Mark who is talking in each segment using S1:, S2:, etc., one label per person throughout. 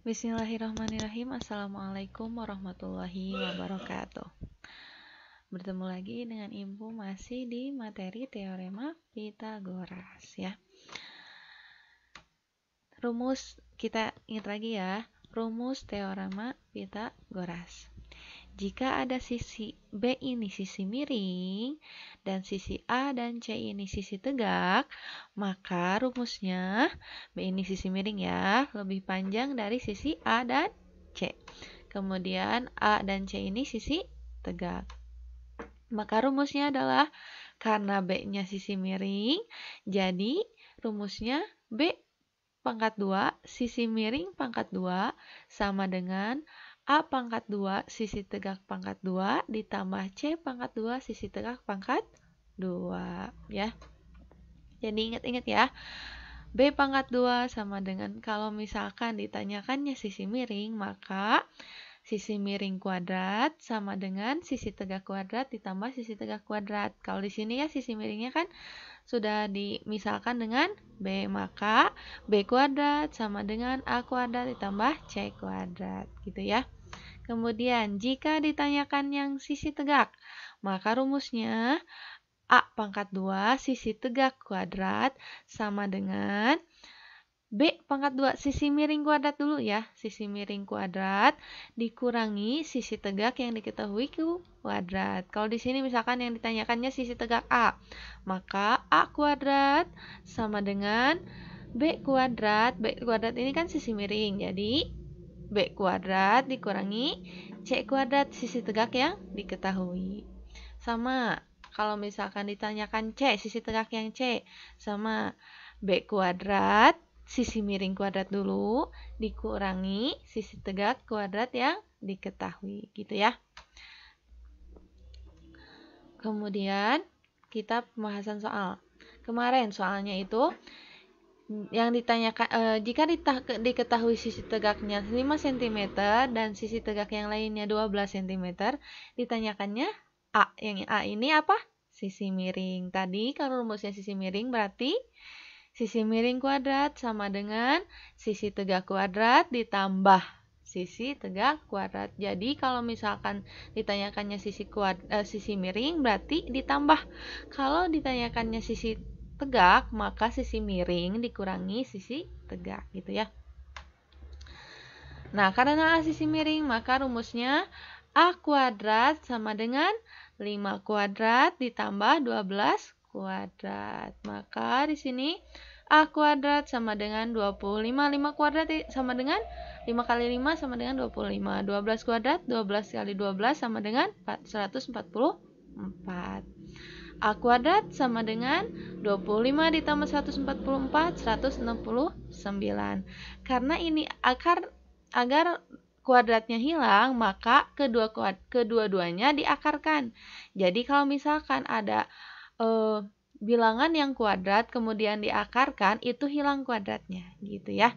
S1: Bismillahirrahmanirrahim. Assalamualaikum warahmatullahi wabarakatuh. Bertemu lagi dengan Ibu masih di materi teorema Pythagoras ya. Rumus kita ingat lagi ya. Rumus teorema Pythagoras. Jika ada sisi B ini sisi miring dan sisi A dan C ini sisi tegak, maka rumusnya B ini sisi miring ya, lebih panjang dari sisi A dan C. Kemudian A dan C ini sisi tegak. Maka rumusnya adalah karena B-nya sisi miring, jadi rumusnya B pangkat 2 sisi miring pangkat 2 sama dengan A pangkat 2 sisi tegak pangkat 2 ditambah C pangkat 2 sisi tegak pangkat 2 ya. Jadi ingat-ingat ya. B pangkat 2 sama dengan kalau misalkan ditanyakannya sisi miring, maka sisi miring kuadrat sama dengan sisi tegak kuadrat ditambah sisi tegak kuadrat. Kalau di sini ya sisi miringnya kan sudah dimisalkan dengan B, maka B kuadrat sama dengan A kuadrat ditambah C kuadrat gitu ya. Kemudian jika ditanyakan yang sisi tegak, maka rumusnya A pangkat 2 sisi tegak kuadrat sama dengan B pangkat 2 sisi miring kuadrat dulu ya. Sisi miring kuadrat dikurangi sisi tegak yang diketahui kuadrat. Kalau di sini misalkan yang ditanyakannya sisi tegak A, maka A kuadrat sama dengan B kuadrat. B kuadrat ini kan sisi miring, jadi B kuadrat dikurangi C kuadrat sisi tegak yang diketahui. Sama kalau misalkan ditanyakan C, sisi tegak yang C, sama B kuadrat sisi miring kuadrat dulu dikurangi sisi tegak kuadrat yang diketahui gitu ya. Kemudian kita pembahasan soal. Kemarin soalnya itu yang ditanyakan jika diketahui sisi tegaknya 5 cm dan sisi tegak yang lainnya 12 cm, ditanyakannya A. Yang A ini apa? Sisi miring. Tadi kalau rumusnya sisi miring berarti sisi miring kuadrat sama dengan sisi tegak kuadrat ditambah sisi tegak kuadrat. Jadi kalau misalkan ditanyakannya sisi miring berarti ditambah. Kalau ditanyakannya sisi tegak, maka sisi miring dikurangi sisi tegak gitu ya. Nah, karena A sisi miring, maka rumusnya A kuadrat sama dengan 5 kuadrat ditambah 12 kuadrat. Maka di sini A kuadrat sama dengan 25. 5 kuadrat sama dengan 5 kali 5 sama dengan 25. 12 kuadrat, 12 kali 12 sama dengan 144. A kuadrat sama dengan 25 ditambah 144, 169. Karena ini agar kuadratnya hilang, maka kedua-duanya diakarkan. Jadi kalau misalkan ada bilangan yang kuadrat kemudian diakarkan, itu hilang kuadratnya gitu ya.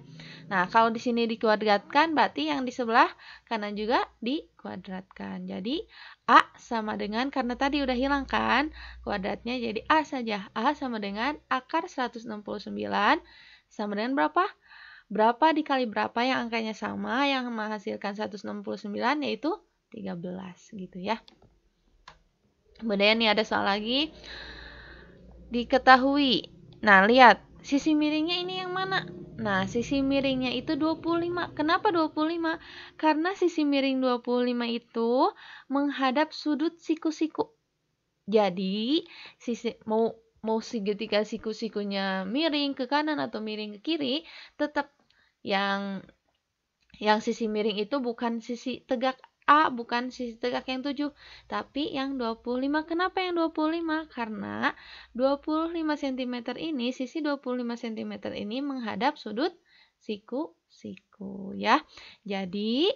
S1: Nah, kalau di sini dikuadratkan berarti yang di sebelah kanan juga dikuadratkan. Jadi A sama dengan, karena tadi udah hilang kan kuadratnya, jadi A saja. A sama dengan akar 169 sama dengan berapa? Berapa dikali berapa yang angkanya sama, yang menghasilkan 169 yaitu 13 gitu ya. Kemudian nih ada soal lagi. Diketahui. Nah, lihat, sisi miringnya ini yang mana? Nah, sisi miringnya itu 25. Kenapa 25? Karena sisi miring 25 itu menghadap sudut siku-siku. Jadi, mau segitiga siku-sikunya miring ke kanan atau miring ke kiri, tetap yang sisi miring itu bukan sisi tegak A, bukan sisi tegak yang 7, tapi yang 25. Kenapa yang 25? Karena 25 cm ini, sisi 25 cm ini menghadap sudut siku-siku ya. Jadi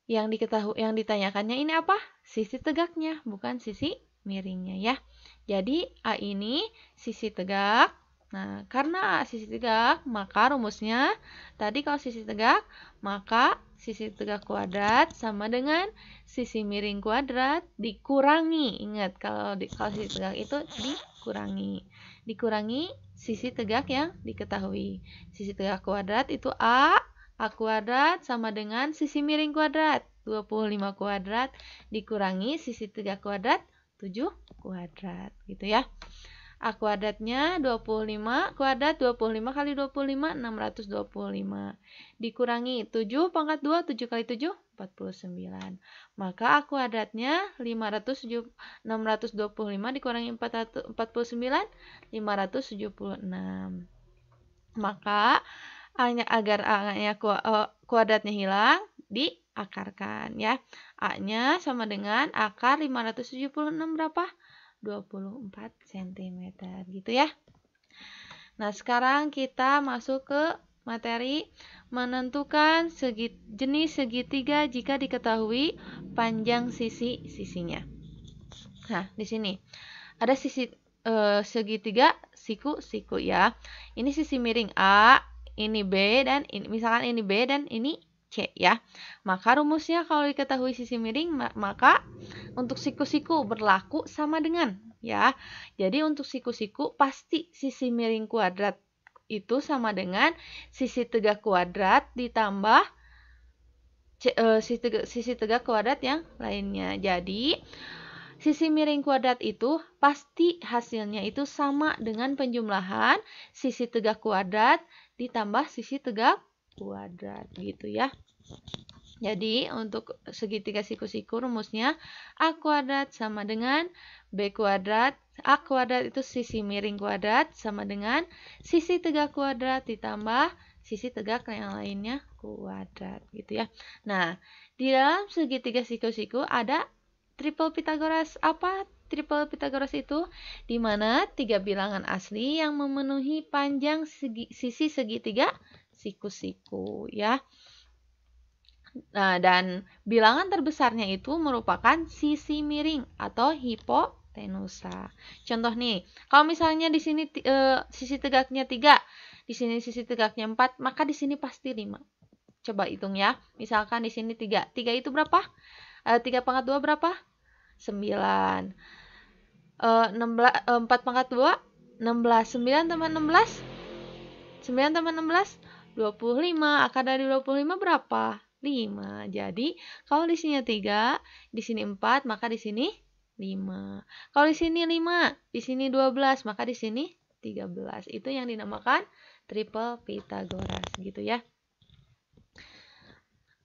S1: yang ditanyakannya ini apa? Sisi tegaknya, bukan sisi miringnya ya. Jadi A ini sisi tegak. Nah, karena A sisi tegak, maka rumusnya tadi kalau sisi tegak, maka sisi tegak kuadrat sama dengan sisi miring kuadrat dikurangi. Ingat, kalau sisi tegak itu dikurangi. Dikurangi sisi tegak yang diketahui. Sisi tegak kuadrat itu A A kuadrat sama dengan sisi miring kuadrat. 25 kuadrat dikurangi sisi tegak kuadrat 7 kuadrat gitu ya. A kuadratnya 25 kuadrat, 25 kali 25, 625. Dikurangi 7 pangkat 2, 7 kali 7, 49. Maka A kuadratnya 625 dikurangi 49, 576. Maka agar A-nya kuadratnya hilang, diakarkan ya. A-nya sama dengan akar 576 berapa? 24 cm gitu ya. Nah, sekarang kita masuk ke materi menentukan jenis segitiga jika diketahui panjang sisi-sisinya. Nah, di sini ada segitiga siku-siku ya. Ini sisi miring A, ini B dan ini misalkan ini B dan ini C ya. Maka rumusnya kalau diketahui sisi miring maka untuk siku-siku berlaku sama dengan ya. Jadi untuk siku-siku pasti sisi miring kuadrat itu sama dengan sisi tegak kuadrat ditambah sisi tegak kuadrat yang lainnya. Jadi sisi miring kuadrat itu pasti hasilnya itu sama dengan penjumlahan sisi tegak kuadrat ditambah sisi tegak kuadrat gitu ya. Jadi untuk segitiga siku-siku rumusnya A kuadrat sama dengan B kuadrat. A kuadrat itu sisi miring kuadrat sama dengan sisi tegak kuadrat ditambah sisi tegak yang lainnya kuadrat gitu ya. Nah, di dalam segitiga siku-siku ada triple Pythagoras. Apa triple Pythagoras itu? Di mana 3 bilangan asli yang memenuhi panjang sisi segitiga siku-siku ya. Nah, dan bilangan terbesarnya itu merupakan sisi miring atau hipotenusa. Contoh nih, kalau misalnya di sini sisi tegaknya 3, di sini sisi tegaknya 4, maka di sini pasti 5. Coba hitung ya. Misalkan di sini 3. 3 itu berapa? 3 pangkat 2 berapa? 9. 4 pangkat 2 16. 9 tambah 16 9 tambah 16 25. Akar dari 25 berapa? 5. Jadi kalau di sini 3, di sini 4, maka di sini 5. Kalau di sini 5, di sini 12, maka di sini 13. Itu yang dinamakan triple Pythagoras gitu ya.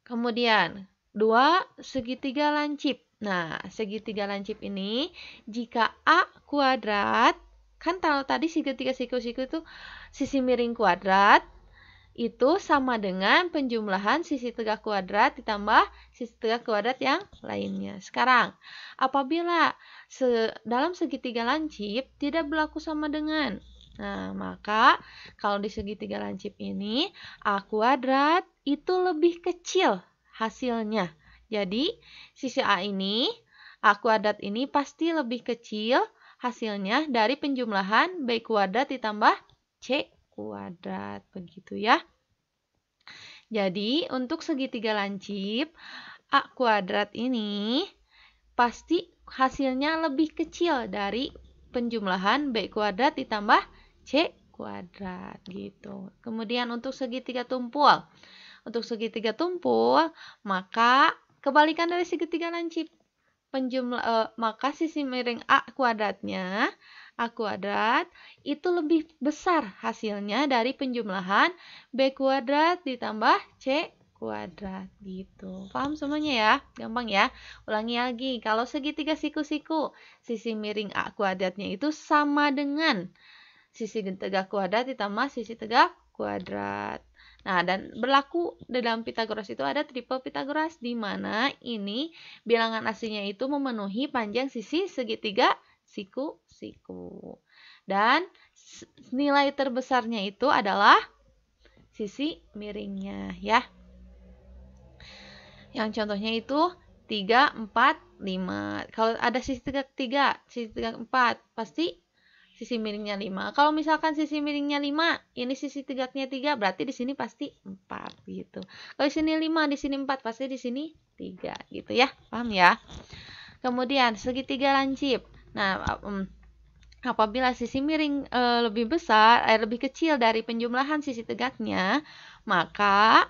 S1: Kemudian 2 segitiga lancip. Nah, segitiga lancip ini jika A kuadrat, kan kalau tadi segitiga siku-siku itu sisi miring kuadrat itu sama dengan penjumlahan sisi tegak kuadrat ditambah sisi tegak kuadrat yang lainnya. Sekarang, apabila dalam segitiga lancip tidak berlaku sama dengan, nah maka kalau di segitiga lancip ini A kuadrat itu lebih kecil hasilnya. Jadi sisi A ini, A kuadrat ini pasti lebih kecil hasilnya dari penjumlahan B kuadrat ditambah C kuadrat, begitu ya. Jadi untuk segitiga lancip A kuadrat ini pasti hasilnya lebih kecil dari penjumlahan B kuadrat ditambah C kuadrat gitu. Kemudian untuk segitiga tumpul. Untuk segitiga tumpul maka kebalikan dari segitiga lancip. Maka sisi miring A kuadratnya A kuadrat itu lebih besar hasilnya dari penjumlahan B kuadrat ditambah C kuadrat gitu. Paham semuanya ya? Gampang ya? Ulangi lagi. Kalau segitiga siku-siku, sisi miring A kuadratnya itu sama dengan sisi tegak kuadrat ditambah sisi tegak kuadrat. Nah, dan berlaku dalam Pythagoras itu ada triple Pythagoras di mana ini bilangan aslinya itu memenuhi panjang sisi segitiga siku-siku. Dan nilai terbesarnya itu adalah sisi miringnya ya. Yang contohnya itu 3, 4, 5. Kalau ada sisi tegak 3, sisi tegak 4, pasti sisi miringnya 5. Kalau misalkan sisi miringnya 5, ini sisi tegaknya 3, berarti di sini pasti 4 gitu. Kalau di sini 5, di sini 4, pasti di sini 3 gitu ya. Paham ya? Kemudian segitiga lancip. Nah, apabila sisi miring lebih besar, lebih kecil dari penjumlahan sisi tegaknya, maka